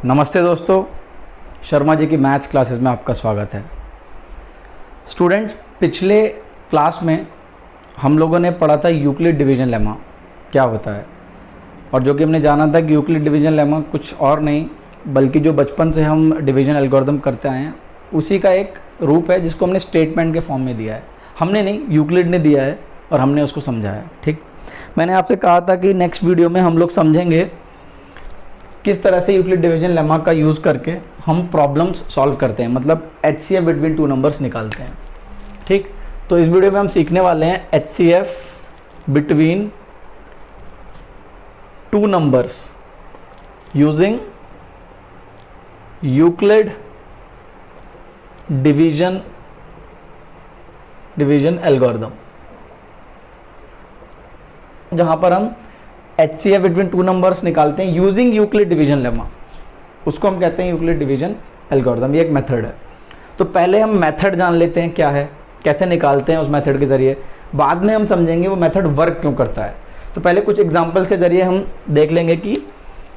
नमस्ते दोस्तों, शर्मा जी की मैथ्स क्लासेस में आपका स्वागत है। स्टूडेंट्स, पिछले क्लास में हम लोगों ने पढ़ा था यूक्लिड डिवीजन लेमा क्या होता है, और जो कि हमने जाना था कि यूक्लिड डिवीजन लेमा कुछ और नहीं बल्कि जो बचपन से हम डिवीजन एल्गोरिथम करते आए हैं उसी का एक रूप है जिसको हमने स्टेटमेंट के फॉर्म में दिया है। हमने नहीं, यूक्लिड ने दिया है और हमने उसको समझाया। ठीक, मैंने आपसे कहा था कि नेक्स्ट वीडियो में हम लोग समझेंगे किस तरह से यूक्लिड डिवीजन लेमा का यूज़ करके हम प्रॉब्लम्स सॉल्व करते हैं, मतलब HCF बिटवीन टू नंबर्स निकालते हैं। ठीक, तो इस वीडियो में हम सीखने वाले हैं HCF between two numbers using Euclid division algorithm, जहां पर हम HCF बिटवीन टू नंबर्स निकालते हैं यूजिंग यूक्लिड डिवीजन लेमा। उसको हम कहते हैं यूक्लिड डिवीजन एल्गोरिथम। ये एक मेथड है। तो पहले हम मेथड जान लेते हैं क्या है, कैसे निकालते हैं उस मेथड के ज़रिए। बाद में हम समझेंगे वो मेथड वर्क क्यों करता है। तो पहले कुछ एग्जांपल्स के ज़रिए हम देख लेंगे कि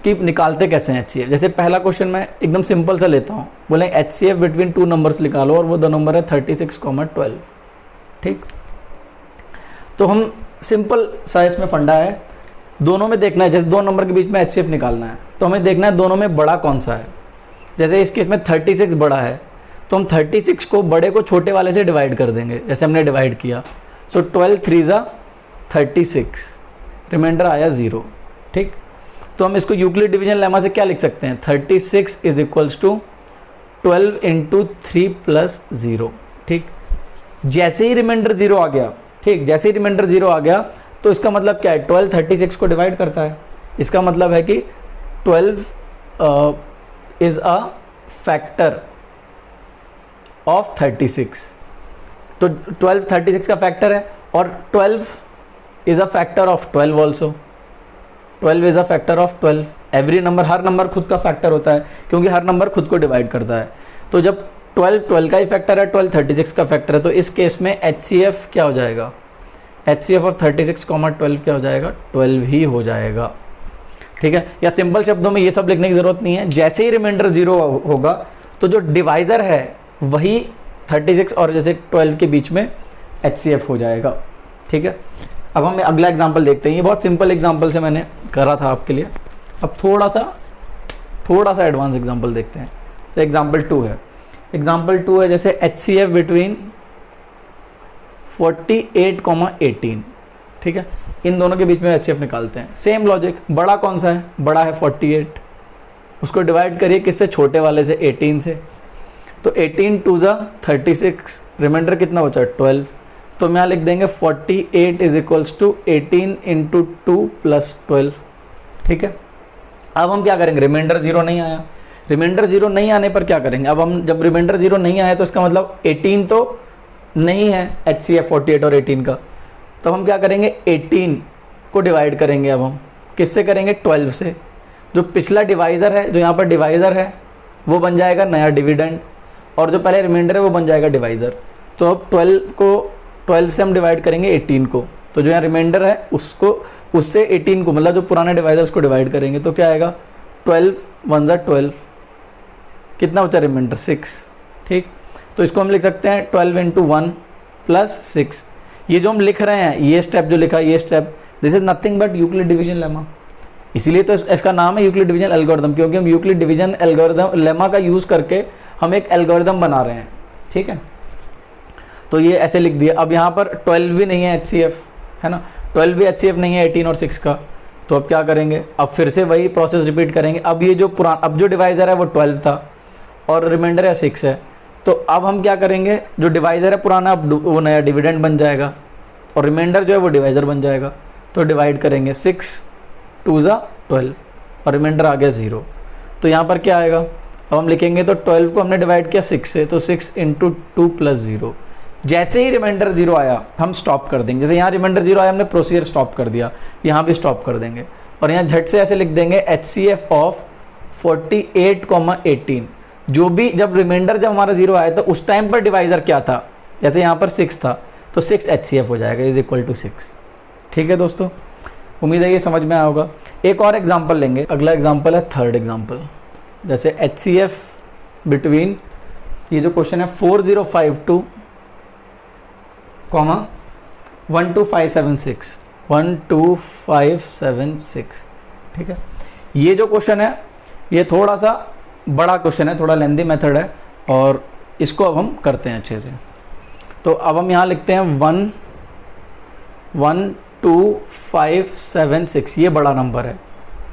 निकालते कैसे हैं HCF। जैसे पहला क्वेश्चन मैं एकदम सिंपल सा लेता हूँ, बोले HCF बिटवीन टू नंबर्स निकालो और वो दो नंबर है 36,12। ठीक, तो हम सिंपल सा इसमें फंडा है, दोनों में देखना है। जैसे दो नंबर के बीच में HCF निकालना है तो हमें देखना है दोनों में बड़ा कौन सा है। जैसे इस केस में 36 बड़ा है तो हम 36 को बड़े को छोटे वाले से डिवाइड कर देंगे, जैसे हमने डिवाइड किया। सो 12 3 36, रिमाइंडर आया 0। ठीक, तो हम इसको यूक्लिड डिवीजन लेमा से क्या लिख सकते हैं, 36 is equals to 12 into 3 plus 0। ठीक, जैसे ही रिमाइंडर 0 आ गया, ठीक, जैसे ही रिमाइंडर 0 आ गया तो इसका मतलब क्या है, 12 36 को डिवाइड करता है। इसका मतलब है कि 12 इज अ फैक्टर ऑफ 36। तो 12 36 का फैक्टर है और 12 is a factor of 12 also. 12 is a factor of 12। Every number, her number खुद का फैक्टर होता है क्योंकि हर नंबर खुद को डिवाइड करता है। तो जब 12 का ही फैक्टर है, 12 36 का फैक्टर है, तो इस केस में HCF क्या हो जाएगा, HCF ऑफ 36,12 क्या हो जाएगा, 12 ही हो जाएगा। ठीक है, या सिंपल शब्दों में ये सब लिखने की जरूरत नहीं है। जैसे ही रिमाइंडर 0 होगा तो जो डिवाइजर है वही 36 और जैसे 12 के बीच में HCF हो जाएगा। ठीक है, अब हम अगला एग्जांपल देखते हैं। ये बहुत सिंपल एग्जांपल से मैंने करा था आपके लिए। अब थोड़ा सा एडवांस एग्जांपल देखते हैं। जैसे एग्जांपल 2 है। एग्जांपल 2 है जैसे HCF बिटवीन 48,18। ठीक है, इन दोनों के बीच में HCF निकालते हैं। सेम लॉजिक, बड़ा कौन सा है, बड़ा है 48, उसको डिवाइड करिए किससे, छोटे वाले से, 18 से। तो 18 2 36, रिमाइंडर कितना बचा, 12। तो हम यहाँ लिख देंगे 48 is equals to 18 into 2 plus 12। ठीक है, अब हम क्या करेंगे, रिमाइंडर 0 नहीं आया। रिमाइंडर 0 नहीं आने पर क्या करेंगे, अब हम जब रिमाइंडर 0 नहीं आया तो इसका मतलब 18 तो नहीं है HCF 48 और 18 का। तो हम क्या करेंगे, 18 को डिवाइड करेंगे। अब हम किससे करेंगे, 12 से। जो पिछला डिवाइज़र है, जो यहाँ पर डिवाइज़र है वो बन जाएगा नया डिविडेंड, और जो पहले रिमाइंडर है वो बन जाएगा डिवाइज़र। तो अब 12 से हम डिवाइड करेंगे 18 को, तो जो यहाँ रिमाइंडर है उसको, उससे 18 को, मतलब जो पुराने डिवाइज़र उसको डिवाइड करेंगे तो क्या आएगा, 12 1 12, कितना बचा रिमाइंडर, 6। ठीक, तो इसको हम लिख सकते हैं 12 इंटू 1 प्लस 6। ये जो हम लिख रहे हैं, ये स्टेप जो लिखा है, ये step, this is nothing but Euclid division lemma. इसीलिए तो इसका नाम है यूक्लिड डिवीजन एल्गोरिथम, क्योंकि हम यूक्लिड डिवीजन एल्गोरिथम लेमा का यूज़ करके हम एक एल्गोरिथम बना रहे हैं। ठीक है, तो ये ऐसे लिख दिया। अब यहाँ पर 12 भी नहीं है HCF, है ना, 12 भी HCF नहीं है 18 और 6 का। तो अब क्या करेंगे, अब फिर से वही प्रोसेस रिपीट करेंगे। अब ये जो अब जो डिवाइज़र है वो 12 था और रिमाइंडर है 6 है। तो अब हम क्या करेंगे, जो डिवाइज़र है पुराना, अब वो नया डिविडेंड बन जाएगा और रिमाइंडर जो है वो डिवाइज़र बन जाएगा। तो डिवाइड करेंगे 6 2 12 और रिमाइंडर आ गया 0। तो यहाँ पर क्या आएगा, अब हम लिखेंगे तो 12 को हमने डिवाइड किया 6 से, तो 6 इंटू 2 प्लस 0। जैसे ही रिमाइंडर 0 आया हम स्टॉप कर देंगे। जैसे यहाँ रिमाइंडर 0 आया, हमने प्रोसीजर स्टॉप कर दिया, यहाँ भी स्टॉप कर देंगे और यहाँ झट से ऐसे लिख देंगे HCF ऑफ 48,18। जो भी जब रिमाइंडर जब हमारा 0 आया तो उस टाइम पर डिवाइज़र क्या था, जैसे यहाँ पर 6 था तो 6 HCF हो जाएगा, इज इक्वल टू 6। ठीक है दोस्तों, उम्मीद है ये समझ में आया होगा। एक और एग्जांपल लेंगे, अगला एग्जांपल है थर्ड एग्जांपल। जैसे HCF बिटवीन, ये जो क्वेश्चन है 4052 कॉमा 12576, 12576, ठीक है। ये जो क्वेश्चन है ये थोड़ा सा बड़ा क्वेश्चन है, थोड़ा लेंदी मेथड है, और इसको अब हम करते हैं अच्छे से। तो अब हम यहाँ लिखते हैं 12576, ये बड़ा नंबर है,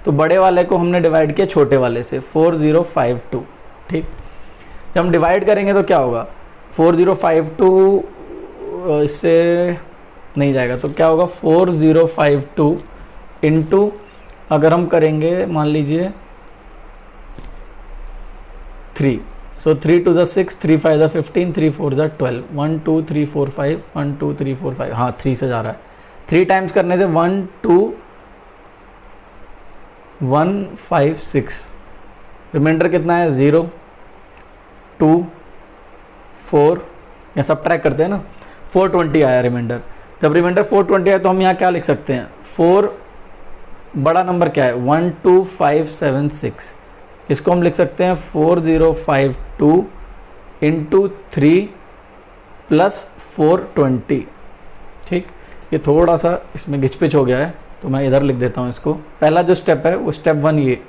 तो बड़े वाले को हमने डिवाइड किया छोटे वाले से 4052, ठीक। जब हम डिवाइड करेंगे तो क्या होगा, 4052 इससे नहीं जाएगा, तो क्या होगा 4052 इंटू, अगर हम करेंगे मान लीजिए 3, सो 3 2 ज़ा 6, 3 5 ज़ा 15, 3 4 ज़ा 12, 1 2 3 4 5, 1 2 3 4 5, हाँ 3 से जा रहा है, 3 टाइम्स करने से 1 2 1 5 6, रिमाइंडर कितना है 0 2 4, या सब्ट्रैक्ट करते हैं ना, 420 आया रिमाइंडर। जब रिमाइंडर 420 आया तो हम यहाँ क्या लिख सकते हैं, 4 बड़ा नंबर क्या है 12576, इसको हम लिख सकते हैं 4052 इंटू 3 प्लस 420, ठीक। ये थोड़ा सा इसमें घिचपिच हो गया है तो मैं इधर लिख देता हूँ इसको। पहला जो स्टेप है वो स्टेप 1, ये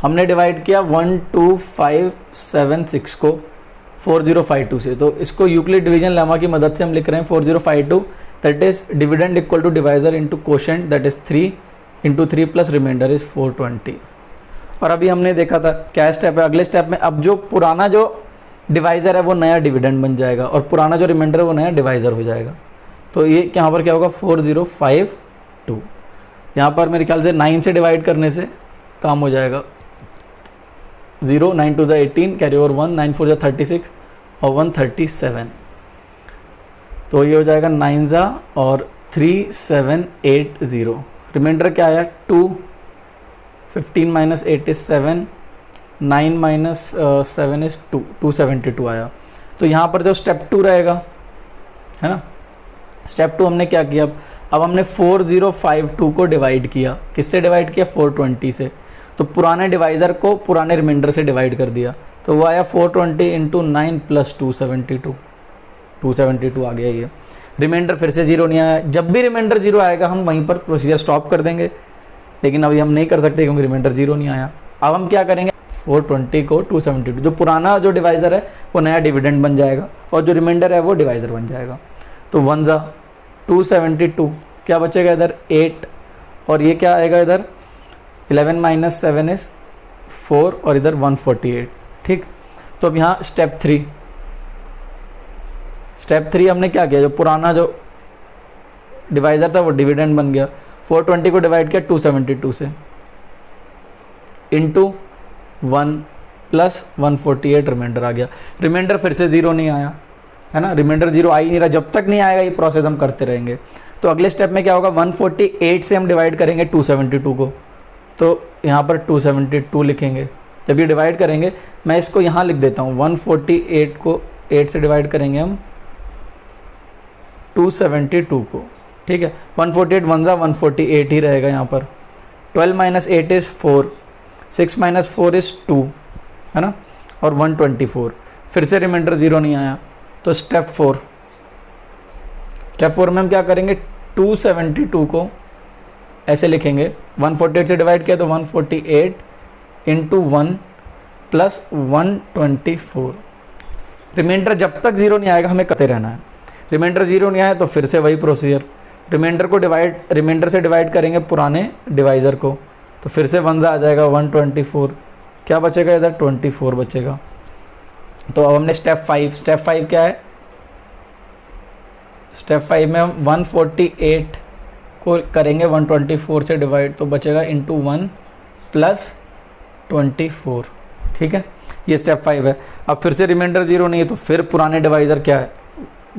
हमने डिवाइड किया 12576 को 4052 से, तो इसको यूक्लिड डिवीजन लेमा की मदद से हम लिख रहे हैं 4052, that is dividend equal to divisor into quotient, that is 3 into 3 plus remainder is 420। और अभी हमने देखा था क्या स्टेप है, अगले स्टेप में अब जो पुराना जो डिवाइजर है वो नया डिविडेंड बन जाएगा और पुराना जो रिमाइंडर है वो नया डिवाइजर हो जाएगा। तो ये यहाँ पर क्या होगा 4052, यहाँ पर मेरे ख्याल से 9 से डिवाइड करने से काम हो जाएगा, 0 9 2 ज़ा 18, कैरी ओवर 1, 9 4 ज़ा 36 और 137, तो ये हो जाएगा 9 ज़ा और 3780। रिमाइंडर क्या आया 2, 15 माइनस 8 इज 7, 9 माइनस 7 इज 2, 272 आया। तो यहाँ पर जो स्टेप 2 रहेगा है ना, स्टेप 2 हमने क्या किया, अब हमने 4052 को डिवाइड किया, किससे डिवाइड किया 420 से, तो पुराने डिवाइज़र को पुराने रिमाइंडर से डिवाइड कर दिया, तो वो आया 420 इंटू 9 प्लस 272, 272 आ गया ये। रिमाइंडर फिर से 0 नहीं आया, जब भी रिमाइंडर 0 आएगा हम वहीं पर प्रोसीजर स्टॉप कर देंगे, लेकिन अभी हम नहीं कर सकते क्योंकि रिमाइंडर 0 नहीं आया। अब हम क्या करेंगे 420 को 272, जो पुराना जो डिवाइज़र है वो नया डिविडेंड बन जाएगा और जो रिमाइंडर है वो डिवाइज़र बन जाएगा। तो 1 ज़ा 272, क्या बचेगा इधर 8, और ये क्या आएगा इधर 11 माइनस 7 इज 4 और इधर 148, ठीक। तो अब यहाँ स्टेप 3 हमने क्या किया, जो पुराना जो डिवाइज़र था वो डिविडेंड बन गया, 420 को डिवाइड किया 272 से इंटू 1 प्लस 148, रिमाइंडर आ गया। रिमाइंडर फिर से 0 नहीं आया है ना, रिमाइंडर 0 आ ही नहीं रहा, जब तक नहीं आएगा ये प्रोसेस हम करते रहेंगे। तो अगले स्टेप में क्या होगा 148 से हम डिवाइड करेंगे 272 को, तो यहाँ पर 272 लिखेंगे। जब ये डिवाइड करेंगे मैं इसको यहाँ लिख देता हूँ, 148 को 8 से डिवाइड करेंगे हम 272 को, ठीक है। 148 1 ज़ा 148 ही रहेगा यहाँ पर, 12 माइनस 8 इज़ 4, 6 माइनस 4 इज़ 2 है ना, और 124, फिर से रिमाइंडर 0 नहीं आया। तो स्टेप 4 में हम क्या करेंगे 272 को ऐसे लिखेंगे, 148 से डिवाइड किया तो 148 इंटू 1 प्लस 124। रिमाइंडर जब तक 0 नहीं आएगा हमें करते रहना है, रिमाइंडर 0 नहीं आया तो फिर से वही प्रोसीजर, रिमाइंडर से डिवाइड करेंगे पुराने डिवाइज़र को, तो फिर से 1 आ जाएगा 124, क्या बचेगा इधर 24 बचेगा। तो अब हमने स्टेप 5 क्या है, स्टेप 5 में हम 148 को करेंगे 124 से डिवाइड, तो बचेगा इंटू 1 प्लस 24, ठीक है। ये स्टेप 5 है। अब फिर से रिमाइंडर 0 नहीं है तो फिर पुराने डिवाइज़र क्या है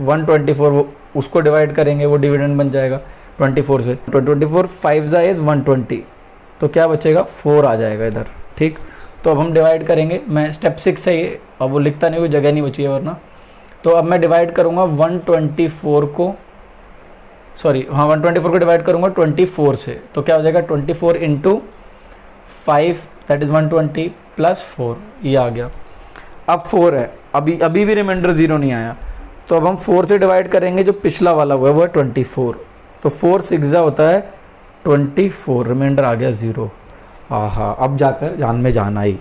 124, वो उसको डिवाइड करेंगे, वो डिविडेंड बन जाएगा 24 से, 24 5 ज़ा इज 120, तो क्या बचेगा 4 आ जाएगा इधर, ठीक। तो अब हम डिवाइड करेंगे, मैं स्टेप 6 है ये, अब वो लिखता नहीं, कोई जगह नहीं बची है वरना। तो अब मैं डिवाइड करूँगा 124 को, सॉरी हाँ 124 को डिवाइड करूँगा 24 से, तो क्या हो जाएगा 24 इंटू 5 दैट इज़ 120 प्लस 4, ये आ गया। अब 4 है, अभी भी रिमाइंडर 0 नहीं आया, तो अब हम 4 से डिवाइड करेंगे, जो पिछला वाला हुआ है वो है 24, तो 4 6 होता है 24, रिमाइंडर आ गया 0। हाँ, अब जाकर जान में जान आई।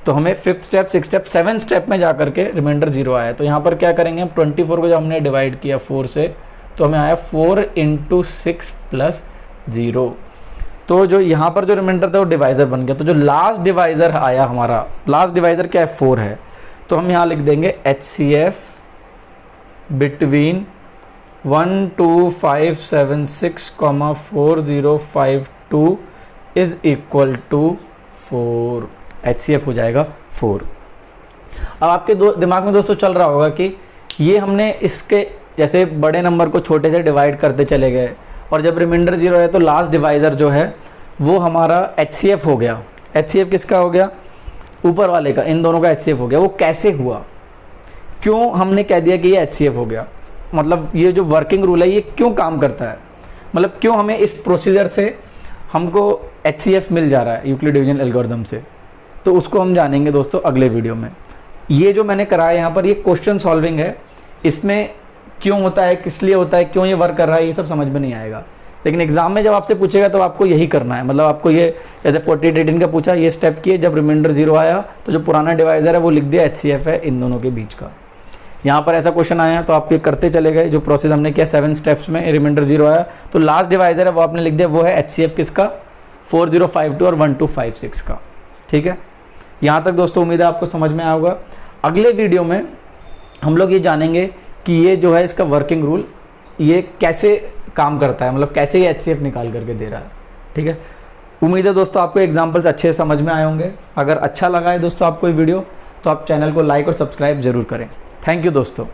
तो हमें 5th step, 6th step, 7th step में जाकर के रिमाइंडर 0 आया। तो यहाँ पर क्या करेंगे हम, 24 को जब हमने डिवाइड किया 4 से, तो हमें आया 4 × 6 + 0। तो जो यहाँ पर जो रिमाइंडर था वो डिवाइज़र बन गया। तो जो लास्ट डिवाइज़र आया हमारा, लास्ट डिवाइज़र क्या है, 4 है। तो हम यहाँ लिख देंगे HCF between 12576,4052 is equal to 4। HCF हो जाएगा 4। अब आपके दिमाग में दोस्तों चल रहा होगा कि ये हमने इसके जैसे बड़े नंबर को छोटे से डिवाइड करते चले गए, और जब रिमाइंडर 0 है तो लास्ट डिवाइज़र जो है वो हमारा HCF हो गया। HCF किसका हो गया, ऊपर वाले का, इन दोनों का HCF हो गया। वो कैसे हुआ, क्यों हमने कह दिया कि ये HCF हो गया, मतलब ये जो वर्किंग रूल है ये क्यों काम करता है, मतलब क्यों हमें इस प्रोसीजर से हमको HCF मिल जा रहा है यूक्लिड डिवीजन एल्गोरिथम से, तो उसको हम जानेंगे दोस्तों अगले वीडियो में। ये जो मैंने कराया यहाँ पर, ये क्वेश्चन सॉल्विंग है, इसमें क्यों होता है, किस लिए होता है, क्यों ये वर्क कर रहा है, ये सब समझ में नहीं आएगा, लेकिन एग्जाम में जब आपसे पूछेगा तो आपको यही करना है। मतलब आपको ये जैसे 4818 का पूछा, ये स्टेप किए, जब रिमाइंडर 0 आया तो जो पुराना डिवाइज़र है वो लिख दिया HCF है इन दोनों के बीच का। यहाँ पर ऐसा क्वेश्चन आया तो आप ये करते चले गए, जो प्रोसेस हमने किया 7 स्टेप्स में, रिमाइंडर 0 आया तो लास्ट डिवाइज़र है वो आपने लिख दिया, वो है HCF किसका, 4052 और 1256 का। ठीक है, यहाँ तक दोस्तों उम्मीद है आपको समझ में आया होगा। अगले वीडियो में हम लोग ये जानेंगे कि ये जो है इसका वर्किंग रूल ये कैसे काम करता है, मतलब कैसे ये HCF निकाल करके दे रहा है। ठीक है, उम्मीद है दोस्तों आपको एग्जाम्पल्स अच्छे से समझ में आए होंगे। अगर अच्छा लगा है दोस्तों आपको ये वीडियो, तो आप चैनल को लाइक और सब्सक्राइब जरूर करें। थैंक यू दोस्तों।